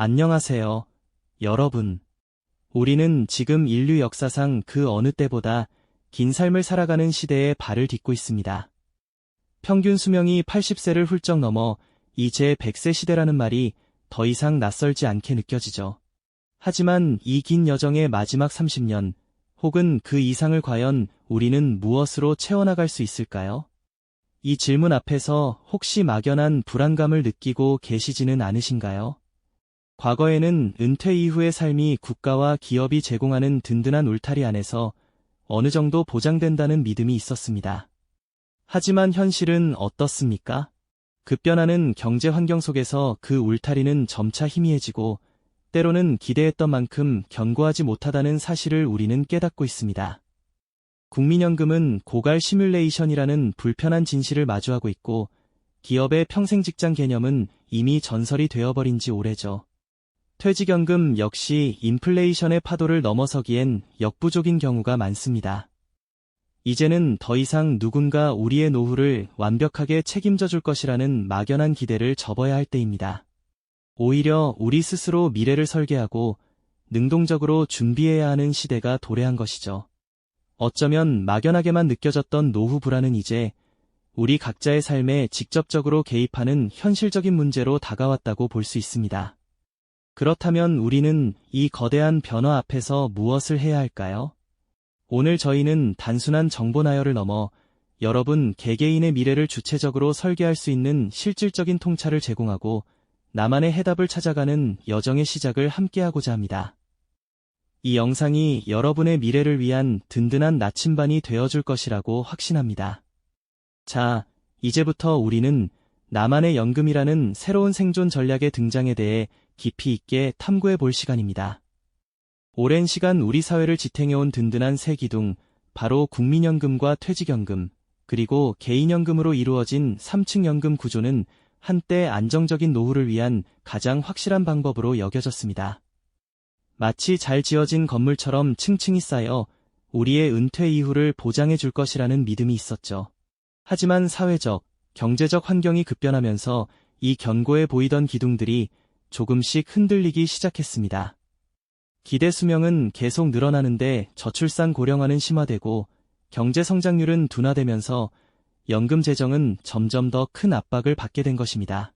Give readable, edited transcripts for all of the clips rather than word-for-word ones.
안녕하세요, 여러분. 우리는 지금 인류 역사상 그 어느 때보다 긴 삶을 살아가는 시대에 발을 딛고 있습니다. 평균 수명이 80세를 훌쩍 넘어 이제 100세 시대라는 말이 더 이상 낯설지 않게 느껴지죠. 하지만 이 긴 여정의 마지막 30년, 혹은 그 이상을 과연 우리는 무엇으로 채워나갈 수 있을까요? 이 질문 앞에서 혹시 막연한 불안감을 느끼고 계시지는 않으신가요? 과거에는 은퇴 이후의 삶이 국가와 기업이 제공하는 든든한 울타리 안에서 어느 정도 보장된다는 믿음이 있었습니다. 하지만 현실은 어떻습니까? 급변하는 경제 환경 속에서 그 울타리는 점차 희미해지고 때로는 기대했던 만큼 견고하지 못하다는 사실을 우리는 깨닫고 있습니다. 국민연금은 고갈 시뮬레이션이라는 불편한 진실을 마주하고 있고 기업의 평생 직장 개념은 이미 전설이 되어버린 지 오래죠. 퇴직연금 역시 인플레이션의 파도를 넘어서기엔 역부족인 경우가 많습니다. 이제는 더 이상 누군가 우리의 노후를 완벽하게 책임져 줄 것이라는 막연한 기대를 접어야 할 때입니다. 오히려 우리 스스로 미래를 설계하고 능동적으로 준비해야 하는 시대가 도래한 것이죠. 어쩌면 막연하게만 느껴졌던 노후 불안은 이제 우리 각자의 삶에 직접적으로 개입하는 현실적인 문제로 다가왔다고 볼 수 있습니다. 그렇다면 우리는 이 거대한 변화 앞에서 무엇을 해야 할까요? 오늘 저희는 단순한 정보 나열을 넘어 여러분 개개인의 미래를 주체적으로 설계할 수 있는 실질적인 통찰을 제공하고 나만의 해답을 찾아가는 여정의 시작을 함께하고자 합니다. 이 영상이 여러분의 미래를 위한 든든한 나침반이 되어줄 것이라고 확신합니다. 자, 이제부터 우리는 나만의 연금이라는 새로운 생존 전략의 등장에 대해 깊이 있게 탐구해 볼 시간입니다. 오랜 시간 우리 사회를 지탱해온 든든한 세 기둥, 바로 국민연금과 퇴직연금, 그리고 개인연금으로 이루어진 3층 연금 구조는 한때 안정적인 노후를 위한 가장 확실한 방법으로 여겨졌습니다. 마치 잘 지어진 건물처럼 층층이 쌓여 우리의 은퇴 이후를 보장해 줄 것이라는 믿음이 있었죠. 하지만 사회적, 경제적 환경이 급변하면서 이 견고해 보이던 기둥들이 조금씩 흔들리기 시작했습니다. 기대 수명은 계속 늘어나는데 저출산 고령화는 심화되고 경제 성장률은 둔화되면서 연금 재정은 점점 더 큰 압박을 받게 된 것입니다.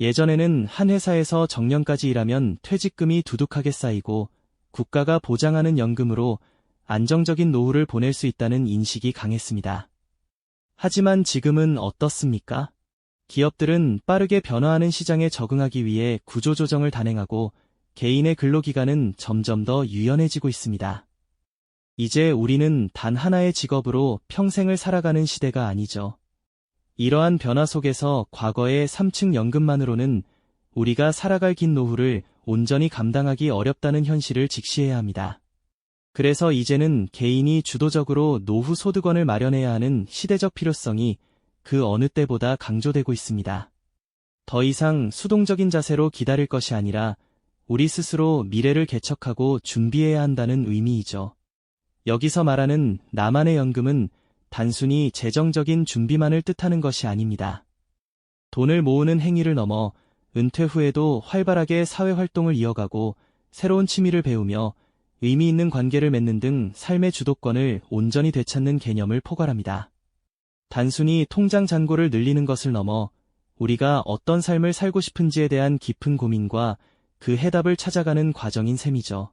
예전에는 한 회사에서 정년까지 일하면 퇴직금이 두둑하게 쌓이고 국가가 보장하는 연금으로 안정적인 노후를 보낼 수 있다는 인식이 강했습니다. 하지만 지금은 어떻습니까? 기업들은 빠르게 변화하는 시장에 적응하기 위해 구조조정을 단행하고 개인의 근로기간은 점점 더 유연해지고 있습니다. 이제 우리는 단 하나의 직업으로 평생을 살아가는 시대가 아니죠. 이러한 변화 속에서 과거의 3층 연금만으로는 우리가 살아갈 긴 노후를 온전히 감당하기 어렵다는 현실을 직시해야 합니다. 그래서 이제는 개인이 주도적으로 노후 소득원을 마련해야 하는 시대적 필요성이 그 어느 때보다 강조되고 있습니다. 더 이상 수동적인 자세로 기다릴 것이 아니라 우리 스스로 미래를 개척하고 준비해야 한다는 의미이죠. 여기서 말하는 나만의 연금은 단순히 재정적인 준비만을 뜻하는 것이 아닙니다. 돈을 모으는 행위를 넘어 은퇴 후에도 활발하게 사회활동을 이어가고 새로운 취미를 배우며 의미 있는 관계를 맺는 등 삶의 주도권을 온전히 되찾는 개념을 포괄합니다. 단순히 통장 잔고를 늘리는 것을 넘어 우리가 어떤 삶을 살고 싶은지에 대한 깊은 고민과 그 해답을 찾아가는 과정인 셈이죠.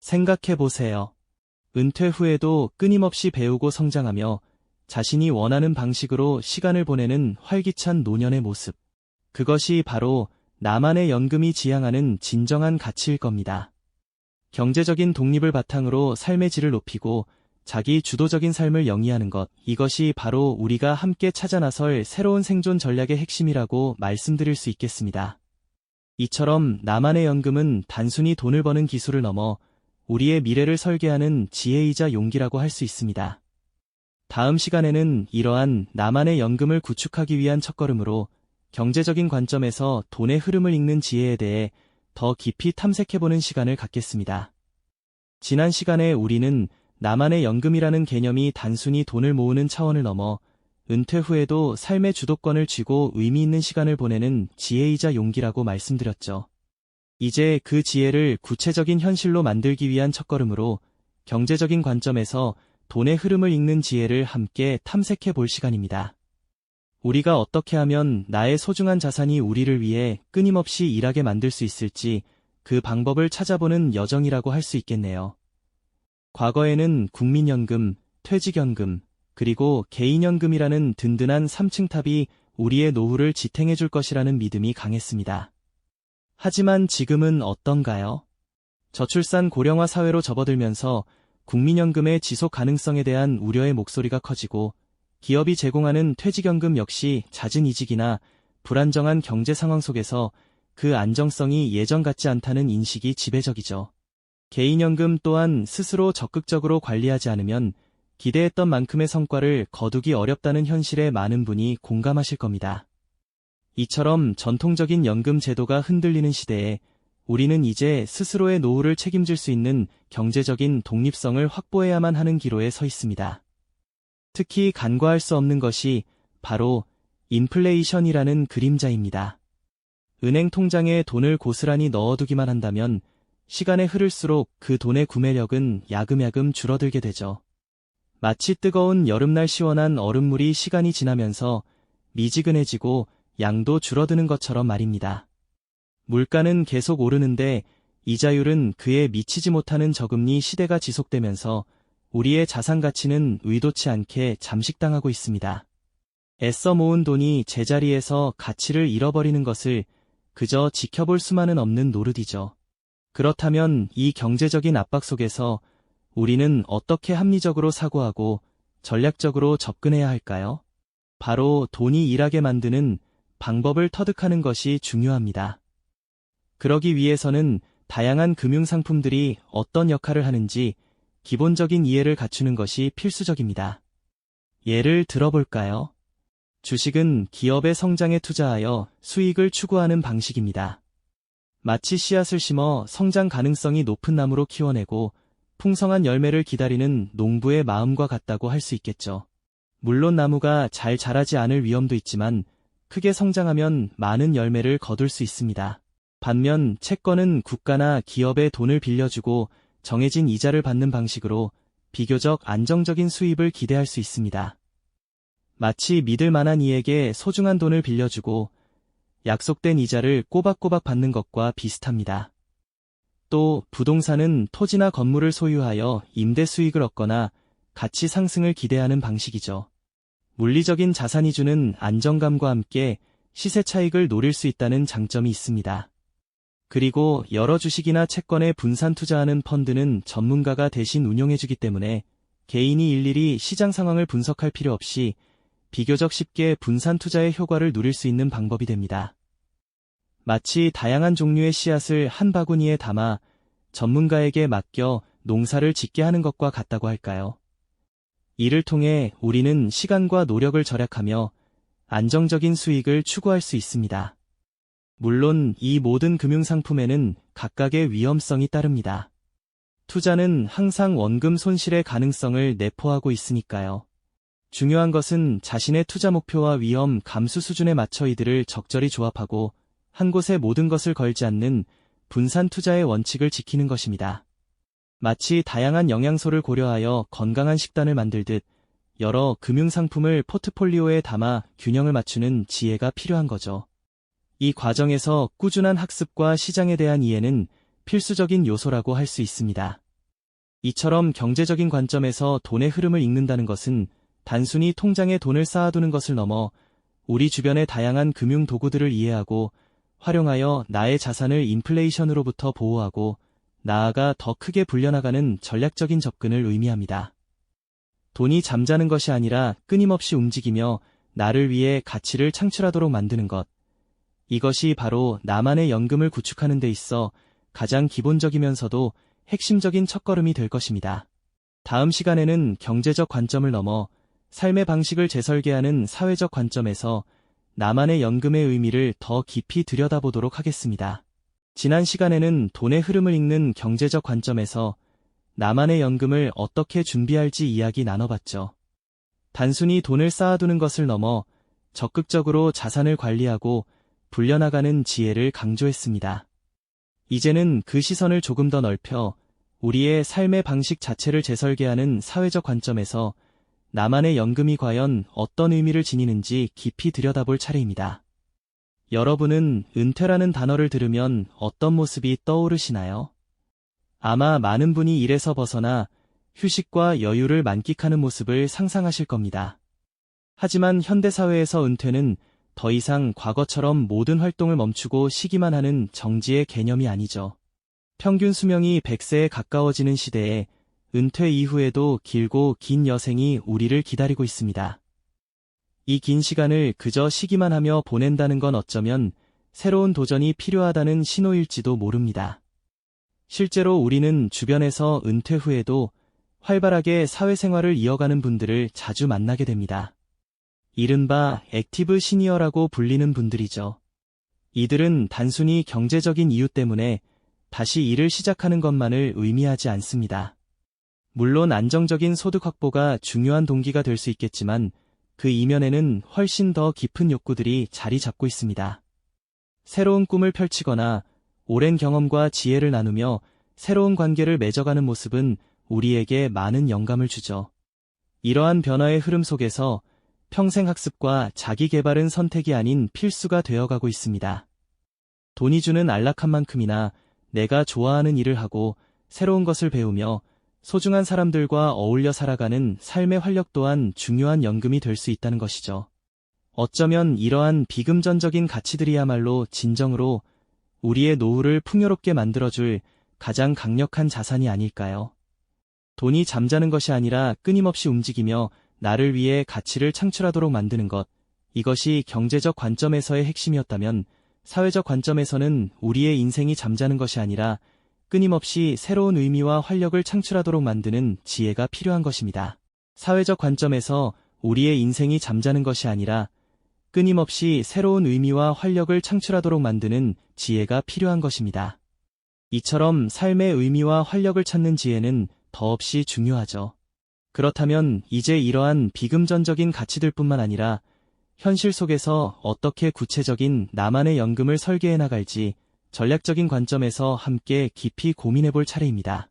생각해 보세요. 은퇴 후에도 끊임없이 배우고 성장하며 자신이 원하는 방식으로 시간을 보내는 활기찬 노년의 모습. 그것이 바로 나만의 연금이 지향하는 진정한 가치일 겁니다. 경제적인 독립을 바탕으로 삶의 질을 높이고 자기 주도적인 삶을 영위하는 것, 이것이 바로 우리가 함께 찾아 나설 새로운 생존 전략의 핵심이라고 말씀드릴 수 있겠습니다. 이처럼 나만의 연금은 단순히 돈을 버는 기술을 넘어 우리의 미래를 설계하는 지혜이자 용기라고 할 수 있습니다. 다음 시간에는 이러한 나만의 연금을 구축하기 위한 첫걸음으로 경제적인 관점에서 돈의 흐름을 읽는 지혜에 대해 더 깊이 탐색해보는 시간을 갖겠습니다. 지난 시간에 우리는 나만의 연금이라는 개념이 단순히 돈을 모으는 차원을 넘어 은퇴 후에도 삶의 주도권을 쥐고 의미 있는 시간을 보내는 지혜이자 용기라고 말씀드렸죠. 이제 그 지혜를 구체적인 현실로 만들기 위한 첫걸음으로 경제적인 관점에서 돈의 흐름을 읽는 지혜를 함께 탐색해 볼 시간입니다. 우리가 어떻게 하면 나의 소중한 자산이 우리를 위해 끊임없이 일하게 만들 수 있을지 그 방법을 찾아보는 여정이라고 할 수 있겠네요. 과거에는 국민연금, 퇴직연금, 그리고 개인연금이라는 든든한 3층탑이 우리의 노후를 지탱해 줄 것이라는 믿음이 강했습니다. 하지만 지금은 어떤가요? 저출산 고령화 사회로 접어들면서 국민연금의 지속 가능성에 대한 우려의 목소리가 커지고 기업이 제공하는 퇴직연금 역시 잦은 이직이나 불안정한 경제 상황 속에서 그 안정성이 예전 같지 않다는 인식이 지배적이죠. 개인연금 또한 스스로 적극적으로 관리하지 않으면 기대했던 만큼의 성과를 거두기 어렵다는 현실에 많은 분이 공감하실 겁니다. 이처럼 전통적인 연금 제도가 흔들리는 시대에 우리는 이제 스스로의 노후를 책임질 수 있는 경제적인 독립성을 확보해야만 하는 기로에 서 있습니다. 특히 간과할 수 없는 것이 바로 인플레이션이라는 그림자입니다. 은행 통장에 돈을 고스란히 넣어두기만 한다면 시간이 흐를수록 그 돈의 구매력은 야금야금 줄어들게 되죠. 마치 뜨거운 여름날 시원한 얼음물이 시간이 지나면서 미지근해지고 양도 줄어드는 것처럼 말입니다. 물가는 계속 오르는데 이자율은 그에 미치지 못하는 저금리 시대가 지속되면서 우리의 자산 가치는 의도치 않게 잠식당하고 있습니다. 애써 모은 돈이 제자리에서 가치를 잃어버리는 것을 그저 지켜볼 수만은 없는 노릇이죠. 그렇다면 이 경제적인 압박 속에서 우리는 어떻게 합리적으로 사고하고 전략적으로 접근해야 할까요? 바로 돈이 일하게 만드는 방법을 터득하는 것이 중요합니다. 그러기 위해서는 다양한 금융상품들이 어떤 역할을 하는지 기본적인 이해를 갖추는 것이 필수적입니다. 예를 들어볼까요? 주식은 기업의 성장에 투자하여 수익을 추구하는 방식입니다. 마치 씨앗을 심어 성장 가능성이 높은 나무로 키워내고 풍성한 열매를 기다리는 농부의 마음과 같다고 할 수 있겠죠. 물론 나무가 잘 자라지 않을 위험도 있지만 크게 성장하면 많은 열매를 거둘 수 있습니다. 반면 채권은 국가나 기업의 돈을 빌려주고 정해진 이자를 받는 방식으로 비교적 안정적인 수입을 기대할 수 있습니다. 마치 믿을 만한 이에게 소중한 돈을 빌려주고 약속된 이자를 꼬박꼬박 받는 것과 비슷합니다. 또 부동산은 토지나 건물을 소유하여 임대 수익을 얻거나 가치 상승을 기대하는 방식이죠. 물리적인 자산이 주는 안정감과 함께 시세 차익을 노릴 수 있다는 장점이 있습니다. 그리고 여러 주식이나 채권에 분산 투자하는 펀드는 전문가가 대신 운용해주기 때문에 개인이 일일이 시장 상황을 분석할 필요 없이 비교적 쉽게 분산 투자의 효과를 누릴 수 있는 방법이 됩니다. 마치 다양한 종류의 씨앗을 한 바구니에 담아 전문가에게 맡겨 농사를 짓게 하는 것과 같다고 할까요? 이를 통해 우리는 시간과 노력을 절약하며 안정적인 수익을 추구할 수 있습니다. 물론 이 모든 금융상품에는 각각의 위험성이 따릅니다. 투자는 항상 원금 손실의 가능성을 내포하고 있으니까요. 중요한 것은 자신의 투자 목표와 위험 감수 수준에 맞춰 이들을 적절히 조합하고 한 곳에 모든 것을 걸지 않는 분산 투자의 원칙을 지키는 것입니다. 마치 다양한 영양소를 고려하여 건강한 식단을 만들듯 여러 금융상품을 포트폴리오에 담아 균형을 맞추는 지혜가 필요한 거죠. 이 과정에서 꾸준한 학습과 시장에 대한 이해는 필수적인 요소라고 할 수 있습니다. 이처럼 경제적인 관점에서 돈의 흐름을 읽는다는 것은 단순히 통장에 돈을 쌓아두는 것을 넘어 우리 주변의 다양한 금융 도구들을 이해하고 활용하여 나의 자산을 인플레이션으로부터 보호하고 나아가 더 크게 불려나가는 전략적인 접근을 의미합니다. 돈이 잠자는 것이 아니라 끊임없이 움직이며 나를 위해 가치를 창출하도록 만드는 것. 이것이 바로 나만의 연금을 구축하는 데 있어 가장 기본적이면서도 핵심적인 첫걸음이 될 것입니다. 다음 시간에는 경제적 관점을 넘어 삶의 방식을 재설계하는 사회적 관점에서 나만의 연금의 의미를 더 깊이 들여다보도록 하겠습니다. 지난 시간에는 돈의 흐름을 읽는 경제적 관점에서 나만의 연금을 어떻게 준비할지 이야기 나눠봤죠. 단순히 돈을 쌓아두는 것을 넘어 적극적으로 자산을 관리하고 불려나가는 지혜를 강조했습니다. 이제는 그 시선을 조금 더 넓혀 우리의 삶의 방식 자체를 재설계하는 사회적 관점에서 나만의 연금이 과연 어떤 의미를 지니는지 깊이 들여다볼 차례입니다. 여러분은 은퇴라는 단어를 들으면 어떤 모습이 떠오르시나요? 아마 많은 분이 일에서 벗어나 휴식과 여유를 만끽하는 모습을 상상하실 겁니다. 하지만 현대사회에서 은퇴는 더 이상 과거처럼 모든 활동을 멈추고 쉬기만 하는 정지의 개념이 아니죠. 평균 수명이 100세에 가까워지는 시대에 은퇴 이후에도 길고 긴 여생이 우리를 기다리고 있습니다. 이 긴 시간을 그저 쉬기만 하며 보낸다는 건 어쩌면 새로운 도전이 필요하다는 신호일지도 모릅니다. 실제로 우리는 주변에서 은퇴 후에도 활발하게 사회생활을 이어가는 분들을 자주 만나게 됩니다. 이른바 액티브 시니어라고 불리는 분들이죠. 이들은 단순히 경제적인 이유 때문에 다시 일을 시작하는 것만을 의미하지 않습니다. 물론 안정적인 소득 확보가 중요한 동기가 될 수 있겠지만 그 이면에는 훨씬 더 깊은 욕구들이 자리 잡고 있습니다. 새로운 꿈을 펼치거나 오랜 경험과 지혜를 나누며 새로운 관계를 맺어가는 모습은 우리에게 많은 영감을 주죠. 이러한 변화의 흐름 속에서 평생 학습과 자기 개발은 선택이 아닌 필수가 되어가고 있습니다. 돈이 주는 안락한 만큼이나 내가 좋아하는 일을 하고 새로운 것을 배우며 소중한 사람들과 어울려 살아가는 삶의 활력 또한 중요한 연금이 될 수 있다는 것이죠. 어쩌면 이러한 비금전적인 가치들이야말로 진정으로 우리의 노후를 풍요롭게 만들어줄 가장 강력한 자산이 아닐까요? 돈이 잠자는 것이 아니라 끊임없이 움직이며 나를 위해 가치를 창출하도록 만드는 것, 이것이 경제적 관점에서의 핵심이었다면 사회적 관점에서는 우리의 인생이 잠자는 것이 아니라 끊임없이 새로운 의미와 활력을 창출하도록 만드는 지혜가 필요한 것입니다. 사회적 관점에서 우리의 인생이 잠자는 것이 아니라 끊임없이 새로운 의미와 활력을 창출하도록 만드는 지혜가 필요한 것입니다. 이처럼 삶의 의미와 활력을 찾는 지혜는 더없이 중요하죠. 그렇다면 이제 이러한 비금전적인 가치들뿐만 아니라 현실 속에서 어떻게 구체적인 나만의 연금을 설계해 나갈지 전략적인 관점에서 함께 깊이 고민해 볼 차례입니다.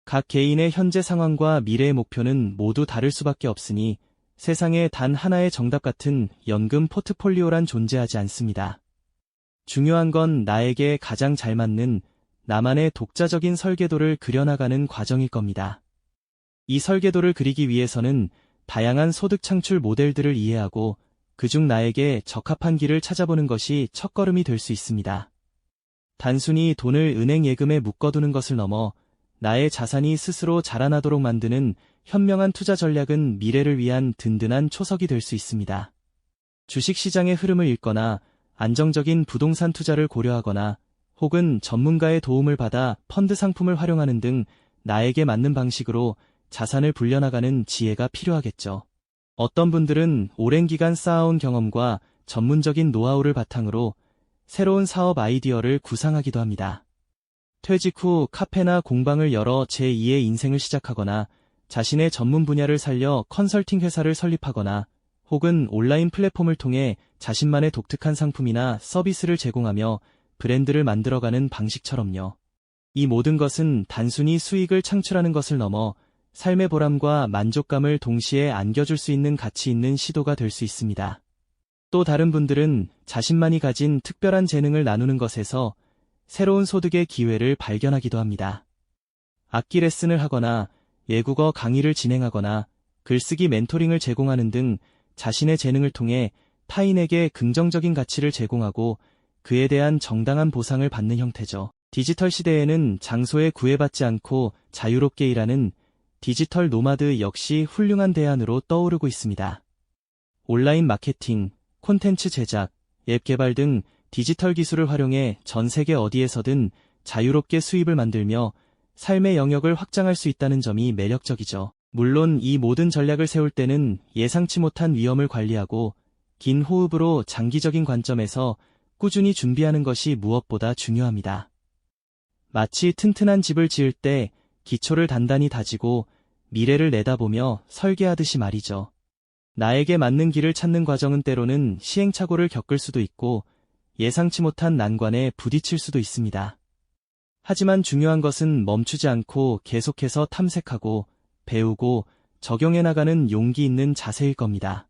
각 개인의 현재 상황과 미래의 목표는 모두 다를 수밖에 없으니 세상에 단 하나의 정답 같은 연금 포트폴리오란 존재하지 않습니다. 중요한 건 나에게 가장 잘 맞는 나만의 독자적인 설계도를 그려나가는 과정일 겁니다. 이 설계도를 그리기 위해서는 다양한 소득 창출 모델들을 이해하고 그중 나에게 적합한 길을 찾아보는 것이 첫걸음이 될 수 있습니다. 단순히 돈을 은행 예금에 묶어두는 것을 넘어 나의 자산이 스스로 자라나도록 만드는 현명한 투자 전략은 미래를 위한 든든한 초석이 될 수 있습니다. 주식시장의 흐름을 읽거나 안정적인 부동산 투자를 고려하거나 혹은 전문가의 도움을 받아 펀드 상품을 활용하는 등 나에게 맞는 방식으로 자산을 불려나가는 지혜가 필요하겠죠. 어떤 분들은 오랜 기간 쌓아온 경험과 전문적인 노하우를 바탕으로 새로운 사업 아이디어를 구상하기도 합니다. 퇴직 후 카페나 공방을 열어 제2의 인생을 시작하거나 자신의 전문 분야를 살려 컨설팅 회사를 설립하거나 혹은 온라인 플랫폼을 통해 자신만의 독특한 상품이나 서비스를 제공하며 브랜드를 만들어가는 방식처럼요. 이 모든 것은 단순히 수익을 창출하는 것을 넘어 삶의 보람과 만족감을 동시에 안겨줄 수 있는 가치 있는 시도가 될 수 있습니다. 또 다른 분들은 자신만이 가진 특별한 재능을 나누는 것에서 새로운 소득의 기회를 발견하기도 합니다. 악기 레슨을 하거나 외국어 강의를 진행하거나 글쓰기 멘토링을 제공하는 등 자신의 재능을 통해 타인에게 긍정적인 가치를 제공하고 그에 대한 정당한 보상을 받는 형태죠. 디지털 시대에는 장소에 구애받지 않고 자유롭게 일하는 디지털 노마드 역시 훌륭한 대안으로 떠오르고 있습니다. 온라인 마케팅, 콘텐츠 제작, 앱 개발 등 디지털 기술을 활용해 전 세계 어디에서든 자유롭게 수입을 만들며 삶의 영역을 확장할 수 있다는 점이 매력적이죠. 물론 이 모든 전략을 세울 때는 예상치 못한 위험을 관리하고 긴 호흡으로 장기적인 관점에서 꾸준히 준비하는 것이 무엇보다 중요합니다. 마치 튼튼한 집을 지을 때 기초를 단단히 다지고 미래를 내다보며 설계하듯이 말이죠. 나에게 맞는 길을 찾는 과정은 때로는 시행착오를 겪을 수도 있고 예상치 못한 난관에 부딪힐 수도 있습니다. 하지만 중요한 것은 멈추지 않고 계속해서 탐색하고 배우고 적용해 나가는 용기 있는 자세일 겁니다.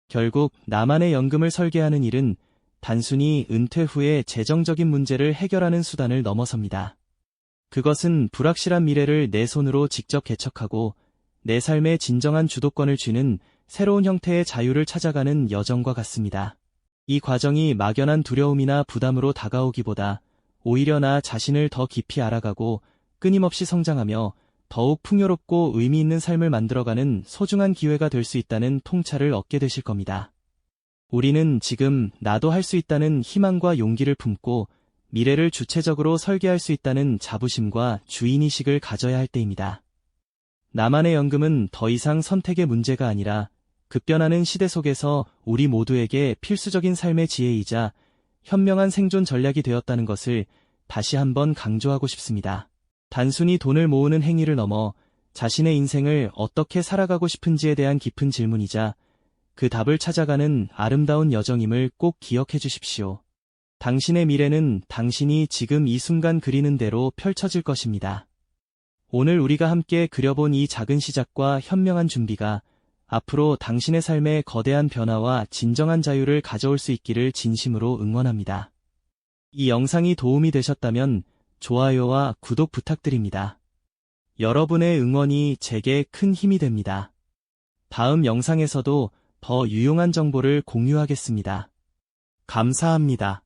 결국 나만의 연금을 설계하는 일은 단순히 은퇴 후에 재정적인 문제를 해결하는 수단을 넘어섭니다. 그것은 불확실한 미래를 내 손으로 직접 개척하고 내 삶의 진정한 주도권을 쥐는 새로운 형태의 자유를 찾아가는 여정과 같습니다. 이 과정이 막연한 두려움이나 부담으로 다가오기보다 오히려 나 자신을 더 깊이 알아가고 끊임없이 성장하며 더욱 풍요롭고 의미 있는 삶을 만들어가는 소중한 기회가 될 수 있다는 통찰을 얻게 되실 겁니다. 우리는 지금 나도 할 수 있다는 희망과 용기를 품고 미래를 주체적으로 설계할 수 있다는 자부심과 주인의식을 가져야 할 때입니다. 나만의 연금은 더 이상 선택의 문제가 아니라 급변하는 시대 속에서 우리 모두에게 필수적인 삶의 지혜이자 현명한 생존 전략이 되었다는 것을 다시 한번 강조하고 싶습니다. 단순히 돈을 모으는 행위를 넘어 자신의 인생을 어떻게 살아가고 싶은지에 대한 깊은 질문이자 그 답을 찾아가는 아름다운 여정임을 꼭 기억해 주십시오. 당신의 미래는 당신이 지금 이 순간 그리는 대로 펼쳐질 것입니다. 오늘 우리가 함께 그려본 이 작은 시작과 현명한 준비가 앞으로 당신의 삶에 거대한 변화와 진정한 자유를 가져올 수 있기를 진심으로 응원합니다. 이 영상이 도움이 되셨다면 좋아요와 구독 부탁드립니다. 여러분의 응원이 제게 큰 힘이 됩니다. 다음 영상에서도 더 유용한 정보를 공유하겠습니다. 감사합니다.